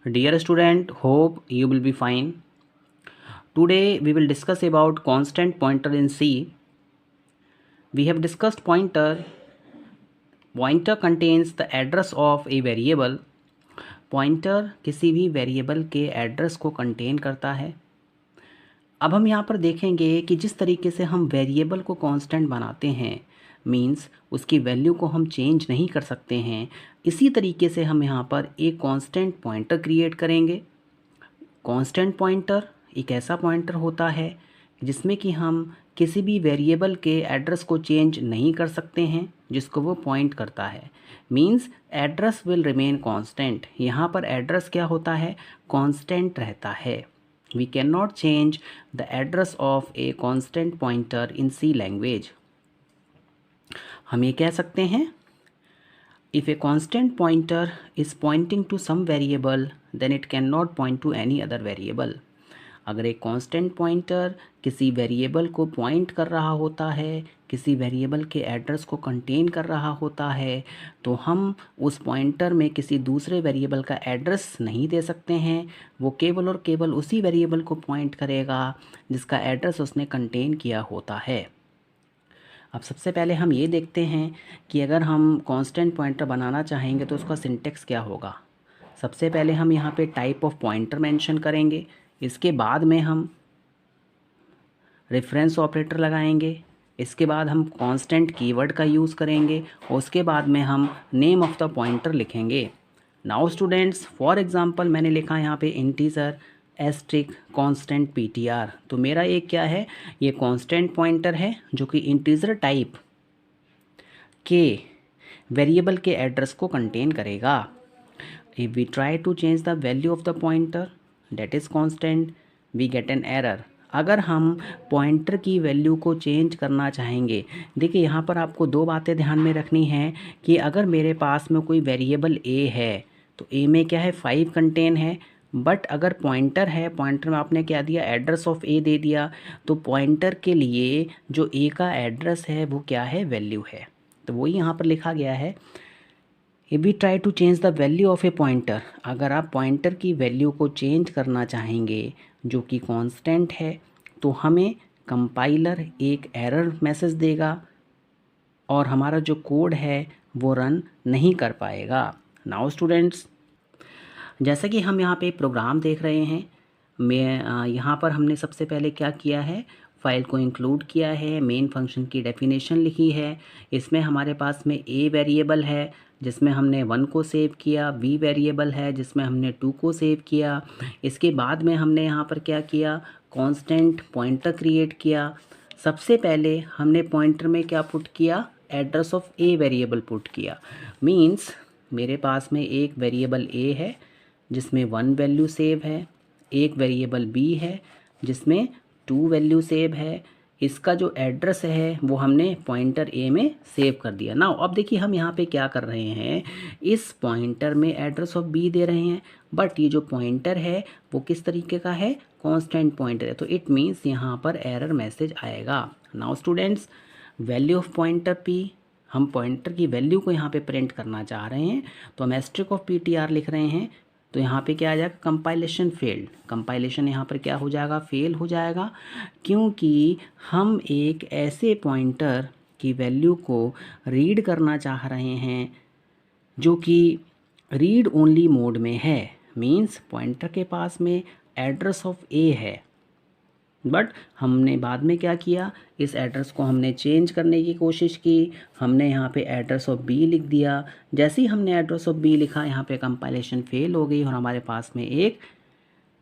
Dear student, hope you will be fine. Today we will discuss about constant pointer in C. We have discussed pointer. Pointer contains the address of a variable. Pointer किसी भी variable के address को contain करता है। अब हम यहाँ पर देखेंगे कि जिस तरीके से हम वेरिएबल को कांस्टेंट बनाते हैं, मींस उसकी वैल्यू को हम चेंज नहीं कर सकते हैं, इसी तरीके से हम यहाँ पर एक कांस्टेंट पॉइंटर क्रिएट करेंगे। कांस्टेंट पॉइंटर एक ऐसा पॉइंटर होता है जिसमें कि हम किसी भी वेरिएबल के एड्रेस को चेंज नहीं कर सकते हैं, जिसको वो पॉइंट करता है। Means address will remain constant. यहाँ पर एड्रेस क्या होता है? कांस्टेंट रहता है। We can not change the address of a constant pointer in C language. हम ये कह सकते हैं, if a constant pointer is pointing to some variable then it cannot point to any other variable। अगर एक constant pointer किसी variable को point कर रहा होता है, किसी वेरिएबल के एड्रेस को कंटेन कर रहा होता है, तो हम उस पॉइंटर में किसी दूसरे वेरिएबल का एड्रेस नहीं दे सकते हैं। वो केवल और केवल उसी वेरिएबल को पॉइंट करेगा जिसका एड्रेस उसने कंटेन किया होता है। अब सबसे पहले हम ये देखते हैं कि अगर हम कांस्टेंट पॉइंटर बनाना चाहेंगे तो उसका सिंटेक्स क्या होगा। सबसे पहले हम यहाँ पे टाइप ऑफ पॉइंटर मेंशन करेंगे, इसके बाद में हम रेफरेंस ऑपरेटर लगाएंगे, इसके बाद हम कांस्टेंट कीवर्ड का यूज़ करेंगे और उसके बाद में हम नेम ऑफ द पॉइंटर लिखेंगे। नाउ स्टूडेंट्स, फॉर एग्जांपल मैंने लिखा यहाँ पे इंटीजर एस्ट्रिक कांस्टेंट पीटीआर। तो मेरा ये क्या है? ये कांस्टेंट पॉइंटर है जो कि इंटीजर टाइप के वेरिएबल के एड्रेस को कंटेन करेगा। If we try to change the value of the pointer that is constant, we get an error. अगर हम पॉइंटर की वैल्यू को चेंज करना चाहेंगे, देखिए यहाँ पर आपको दो बातें ध्यान में रखनी है कि अगर मेरे पास में कोई वेरिएबल ए है तो ए में क्या है? 5 कंटेन है। बट अगर पॉइंटर है, पॉइंटर में आपने क्या दिया? एड्रेस ऑफ ए दे दिया, तो पॉइंटर के लिए जो ए का एड्रेस है वो क्या है? वैल्यू है। तो वही यहाँ पर लिखा गया है, if we try to change the value of a pointer. अगर आप पॉइंटर की वैल्यू को चेंज करना चाहेंगे जो कि कांस्टेंट है, तो हमें कंपाइलर एक एरर मैसेज देगा और हमारा जो कोड है वो रन नहीं कर पाएगा। नाउ स्टूडेंट्स, जैसा कि हम यहाँ पे प्रोग्राम देख रहे हैं, मैं यहाँ पर हमने सबसे पहले क्या किया है? फाइल को इंक्लूड किया है, मेन फंक्शन की डेफिनेशन लिखी है। इसमें हमारे पास में ए वेरिएबल है जिसमें हमने 1 को सेव किया, बी वेरिएबल है जिसमें हमने 2 को सेव किया। इसके बाद में हमने यहाँ पर क्या किया? कांस्टेंट पॉइंटर क्रिएट किया। सबसे पहले हमने पॉइंटर में क्या पुट किया? Address of a variable put किया। मीन्स मेरे पास में एक वेरिएबल ए है जिसमें 1 वैल्यू सेव है, एक वेरिएबल बी है जिसमें 2 वैल्यू सेव है। इसका जो एड्रेस है वो हमने पॉइंटर ए में सेव कर दिया। नाउ अब देखिए हम यहाँ पे क्या कर रहे हैं, इस पॉइंटर में एड्रेस ऑफ बी दे रहे हैं, बट ये जो पॉइंटर है वो किस तरीके का है? कांस्टेंट पॉइंटर है। तो इट मीन्स यहाँ पर एरर मैसेज आएगा। Now students, value of pointer P, हम पॉइंटर की वैल्यू को यहाँ पे प्रिंट करना चाह रहे हैं तो हम एस्ट्रिक ऑफ पीटीआर लिख रहे हैं। तो यहाँ पे क्या आ जाएगा? Compilation failed. कंपाइलेशन यहाँ पर क्या हो जाएगा? फेल हो जाएगा, क्योंकि हम एक ऐसे पॉइंटर की वैल्यू को रीड करना चाह रहे हैं जो कि रीड ओनली मोड में है। मींस पॉइंटर के पास में एड्रेस ऑफ ए है, बट हमने बाद में क्या किया? इस एड्रेस को हमने चेंज करने की कोशिश की। हमने यहाँ पे एड्रेस ऑफ बी लिख दिया। जैसे ही हमने एड्रेस ऑफ बी लिखा, यहाँ पे कंपाइलेशन फेल हो गई और हमारे पास में एक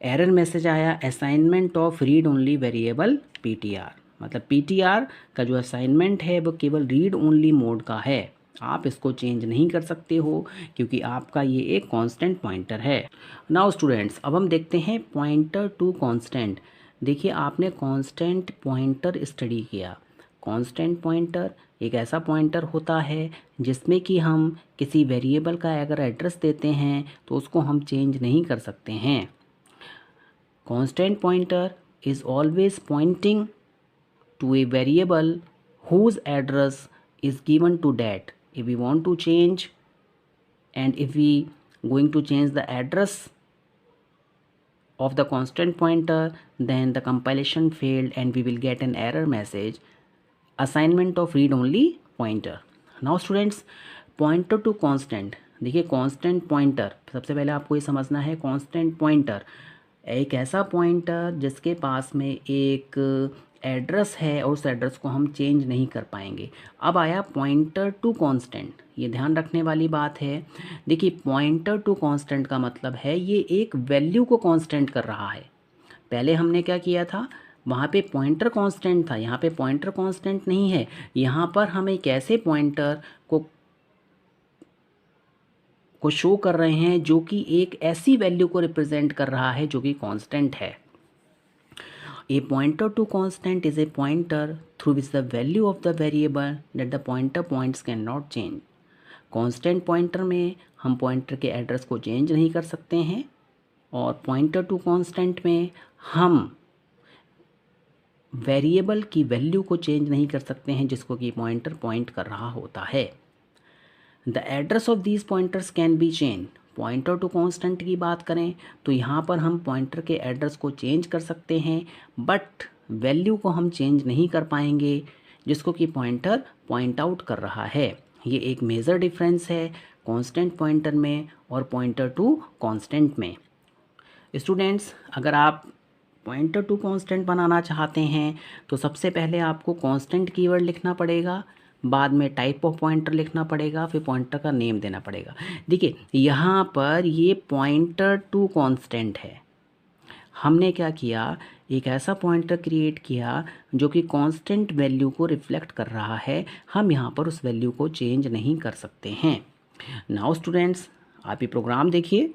एरर मैसेज आया, assignment of read only variable PTR. मतलब पीटीआर का जो असाइनमेंट है वो केवल रीड ओनली मोड का है, आप इसको चेंज नहीं कर सकते हो क्योंकि आपका ये एक कांस्टेंट पॉइंटर है। नाउ स्टूडेंट्स, अब हम देखते हैं पॉइंटर टू कांस्टेंट। देखिए आपने कांस्टेंट पॉइंटर स्टडी किया। कांस्टेंट पॉइंटर एक ऐसा पॉइंटर होता है जिसमें कि हम किसी वेरिएबल का अगर एड्रेस देते हैं तो उसको हम चेंज नहीं कर सकते हैं। Constant pointer is always pointing to a variable whose address is given to that. If we want to change and if we going to change the address of the constant pointer, then the compilation failed and we will get an error message, assignment of read only pointer. Now students, pointer to constant, देखिए constant pointer, सबसे पहले आपको ये समझना है constant pointer एक ऐसा pointer जिसके पास में एक एड्रेस है और उस एड्रेस को हम चेंज नहीं कर पाएंगे। अब आया पॉइंटर टू कांस्टेंट, ये ध्यान रखने वाली बात है। देखिए पॉइंटर टू कांस्टेंट का मतलब है ये एक वैल्यू को कांस्टेंट कर रहा है। पहले हमने क्या किया था, वहाँ पे पॉइंटर कांस्टेंट था, यहाँ पे पॉइंटर कांस्टेंट नहीं है। यहाँ पर हम एक ऐसे पॉइंटर को शो कर रहे हैं जो कि एक ऐसी वैल्यू को रिप्रेजेंट कर रहा है जो कि कांस्टेंट है। A pointer to constant is a pointer through which the value of the variable that the pointer points cannot change. Constant pointer में हम पॉइंटर के एड्रेस को चेंज नहीं कर सकते हैं और पॉइंटर टू कांस्टेंट में हम वेरिएबल की वैल्यू को चेंज नहीं कर सकते हैं जिसको कि पॉइंटर पॉइंट कर रहा होता है। The address of these pointers can be change. Pointer to constant की बात करें तो यहाँ पर हम पॉइंटर के एड्रेस को चेंज कर सकते हैं बट वैल्यू को हम चेंज नहीं कर पाएंगे जिसको कि पॉइंटर पॉइंट आउट कर रहा है। ये एक मेजर डिफरेंस है कांस्टेंट पॉइंटर में और पॉइंटर टू कांस्टेंट में। स्टूडेंट्स, अगर आप पॉइंटर टू कांस्टेंट बनाना चाहते हैं तो सबसे पहले आपको कांस्टेंट कीवर्ड लिखना पड़ेगा, बाद में टाइप ऑफ पॉइंटर लिखना पड़ेगा, फिर पॉइंटर का नेम देना पड़ेगा। देखिए यहाँ पर ये पॉइंटर टू कांस्टेंट है। हमने क्या किया, एक ऐसा पॉइंटर क्रिएट किया जो कि कांस्टेंट वैल्यू को रिफ्लेक्ट कर रहा है। हम यहाँ पर उस वैल्यू को चेंज नहीं कर सकते हैं। नाउ स्टूडेंट्स, आप ये प्रोग्राम देखिए।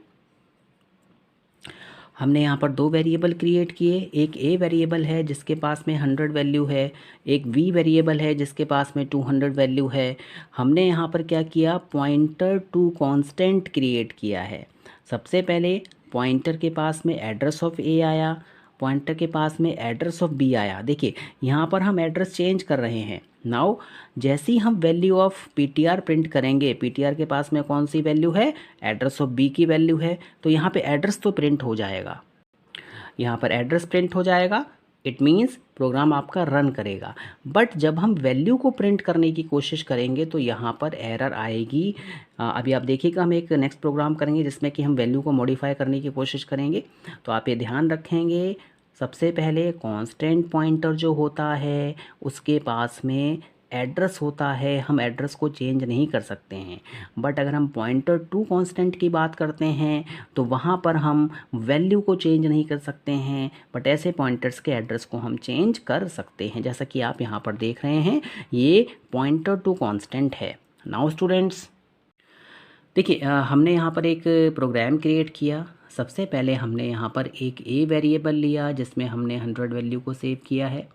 हमने यहाँ पर दो वेरिएबल क्रिएट किए, एक ए वेरिएबल है जिसके पास में 100 वैल्यू है, एक वी वेरिएबल है जिसके पास में 200 वैल्यू है। हमने यहाँ पर क्या किया, पॉइंटर टू कांस्टेंट क्रिएट किया है। सबसे पहले पॉइंटर के पास में एड्रेस ऑफ ए आया, पॉइंटर के पास में एड्रेस ऑफ बी आया। देखिए यहाँ पर हम एड्रेस चेंज कर रहे हैं। नाउ जैसे ही हम वैल्यू ऑफ पीटीआर प्रिंट करेंगे, पीटीआर के पास में कौन सी वैल्यू है, एड्रेस ऑफ बी की वैल्यू है, तो यहाँ पे एड्रेस तो प्रिंट हो जाएगा। यहाँ पर एड्रेस प्रिंट हो जाएगा, इट मीन्स प्रोग्राम आपका रन करेगा। बट जब हम वैल्यू को प्रिंट करने की कोशिश करेंगे तो यहाँ पर एरर आएगी। अभी आप देखिएगा, हम एक नेक्स्ट प्रोग्राम करेंगे जिसमें कि हम वैल्यू को मॉडिफाई करने की कोशिश करेंगे। तो आप ये ध्यान रखेंगे, सबसे पहले कांस्टेंट पॉइंटर जो होता है उसके पास में एड्रेस होता है, हम एड्रेस को चेंज नहीं कर सकते हैं। बट अगर हम पॉइंटर टू कांस्टेंट की बात करते हैं तो वहाँ पर हम वैल्यू को चेंज नहीं कर सकते हैं, बट ऐसे पॉइंटर्स के एड्रेस को हम चेंज कर सकते हैं, जैसा कि आप यहाँ पर देख रहे हैं, ये पॉइंटर टू कांस्टेंट है। नाउ स्टूडेंट्स देखिए, हमने यहाँ पर एक प्रोग्राम क्रिएट किया। सबसे पहले हमने यहाँ पर एक ए वेरिएबल लिया जिसमें हमने 100 वैल्यू को सेव किया है,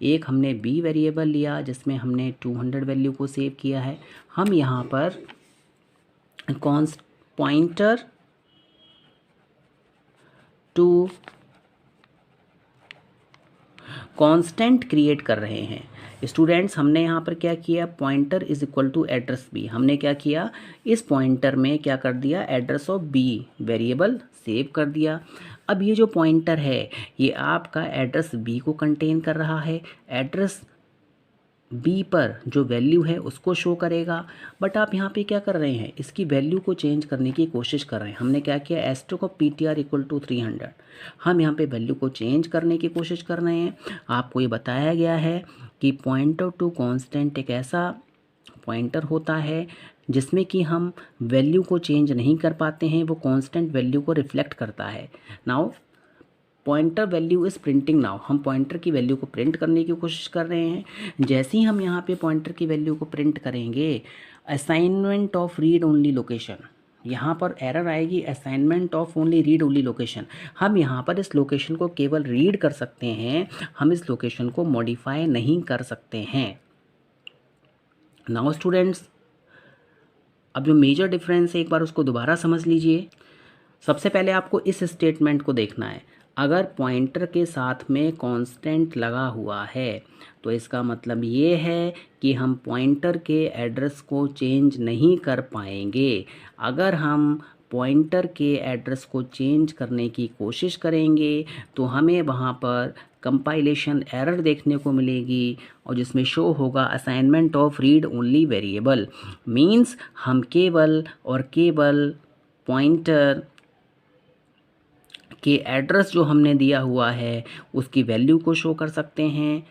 एक हमने बी वेरिएबल लिया जिसमें हमने 200 वैल्यू को सेव किया है। हम यहाँ पर पॉइंटर टू कांस्टेंट क्रिएट कर रहे हैं। स्टूडेंट्स, हमने यहाँ पर क्या किया, pointer is equal to address B. हमने क्या किया, इस पॉइंटर में क्या कर दिया, address of B variable save कर दिया। अब ये जो पॉइंटर है ये आपका एड्रेस बी को कंटेन कर रहा है, एड्रेस बी पर जो वैल्यू है उसको शो करेगा। बट आप यहाँ पे क्या कर रहे हैं, इसकी वैल्यू को चेंज करने की कोशिश कर रहे हैं। हमने क्या किया, एस्ट्रोक ऑफ पीटीआर इक्वल टू 300, हम यहाँ पे वैल्यू को चेंज करने की कोशिश कर रहे हैं। आपको ये बताया गया है कि पॉइंटर टू कांस्टेंट एक ऐसा पॉइंटर होता है जिसमें कि हम वैल्यू को चेंज नहीं कर पाते हैं, वो कांस्टेंट वैल्यू को रिफ्लेक्ट करता है। Now pointer value is printing. Now हम पॉइंटर की वैल्यू को प्रिंट करने की कोशिश कर रहे हैं। जैसे ही हम यहाँ पे पॉइंटर की वैल्यू को प्रिंट करेंगे, assignment of read only location, यहाँ पर एरर आएगी, assignment of only read only location. हम यहाँ पर इस लोकेशन को केवल रीड कर सकते हैं, हम इस लोकेशन को मॉडिफाई नहीं कर सकते हैं। नाउ स्टूडेंट्स, अब जो मेजर डिफरेंस है एक बार उसको दोबारा समझ लीजिए। सबसे पहले आपको इस स्टेटमेंट को देखना है, अगर पॉइंटर के साथ में कांस्टेंट लगा हुआ है तो इसका मतलब ये है कि हम पॉइंटर के एड्रेस को चेंज नहीं कर पाएंगे। अगर हम पॉइंटर के एड्रेस को चेंज करने की कोशिश करेंगे तो हमें वहाँ पर कंपाइलेशन एरर देखने को मिलेगी और जिसमें शो होगा assignment of read only variable. Means हम केवल और केवल पॉइंटर के एड्रेस जो हमने दिया हुआ है उसकी वैल्यू को शो कर सकते हैं,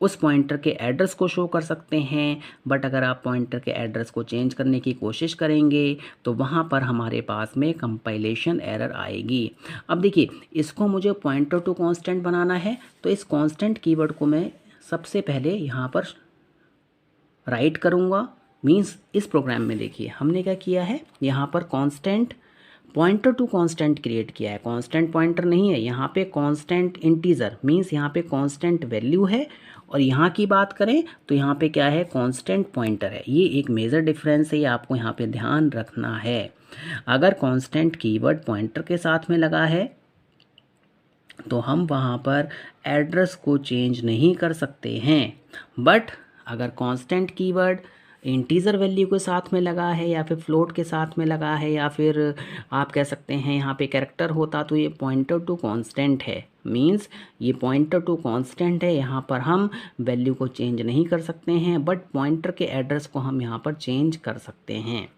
उस पॉइंटर के एड्रेस को शो कर सकते हैं। बट अगर आप पॉइंटर के एड्रेस को चेंज करने की कोशिश करेंगे तो वहाँ पर हमारे पास में कंपाइलेशन एरर आएगी। अब देखिए, इसको मुझे पॉइंटर टू कांस्टेंट बनाना है तो इस कांस्टेंट कीवर्ड को मैं सबसे पहले यहाँ पर राइट करूँगा। मीन्स इस प्रोग्राम में देखिए हमने क्या किया है, यहाँ पर constant pointer to constant create किया है। कांस्टेंट पॉइंटर नहीं है, यहाँ पे कांस्टेंट इंटीजर, मीन्स यहाँ पे कांस्टेंट वैल्यू है। और यहाँ की बात करें तो यहाँ पे क्या है, कांस्टेंट पॉइंटर है। ये एक मेजर डिफरेंस है, ये आपको यहाँ पे ध्यान रखना है। अगर कांस्टेंट कीवर्ड पॉइंटर के साथ में लगा है तो हम वहाँ पर एड्रेस को चेंज नहीं कर सकते हैं। बट अगर कांस्टेंट कीवर्ड इंटीजर वैल्यू के साथ में लगा है या फिर फ्लोट के साथ में लगा है या फिर आप कह सकते हैं यहाँ पे कैरेक्टर होता तो ये पॉइंटर टू कांस्टेंट है। मींस ये पॉइंटर टू कांस्टेंट है, यहाँ पर हम वैल्यू को चेंज नहीं कर सकते हैं बट पॉइंटर के एड्रेस को हम यहाँ पर चेंज कर सकते हैं।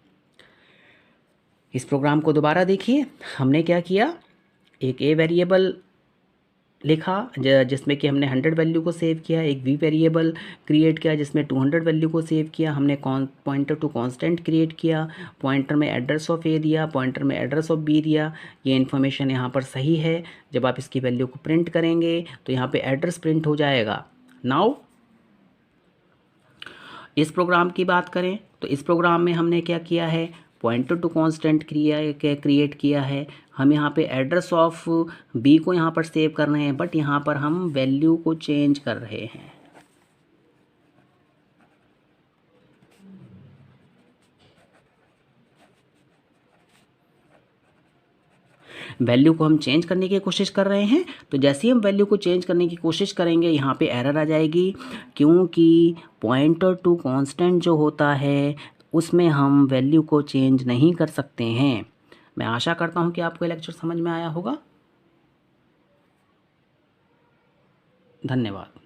इस प्रोग्राम को दोबारा देखिए, हमने क्या किया, एक ए वेरिएबल लिखा जिसमें कि हमने 100 वैल्यू को सेव किया, एक वी वेरिएबल क्रिएट किया जिसमें 200 वैल्यू को सेव किया, हमने पॉइंटर टू कांस्टेंट क्रिएट किया, पॉइंटर में एड्रेस ऑफ ए दिया, पॉइंटर में एड्रेस ऑफ बी दिया। ये इन्फॉर्मेशन यहाँ पर सही है। जब आप इसकी वैल्यू को प्रिंट करेंगे तो यहाँ पे एड्रेस प्रिंट हो जाएगा। नाउ इस प्रोग्राम की बात करें तो इस प्रोग्राम में हमने क्या किया है, पॉइंटर टू कांस्टेंट क्रिएट किया है। हम यहाँ पे एड्रेस ऑफ बी को यहाँ पर सेव कर रहे हैं बट यहाँ पर हम वैल्यू को चेंज कर रहे हैं। वैल्यू को हम चेंज करने की कोशिश कर रहे हैं तो जैसे ही हम वैल्यू को चेंज करने की कोशिश करेंगे यहाँ पे एरर आ जाएगी, क्योंकि पॉइंटर टू कांस्टेंट जो होता है उसमें हम वैल्यू को चेंज नहीं कर सकते हैं। मैं आशा करता हूँ कि आपको ये लेक्चर समझ में आया होगा। धन्यवाद।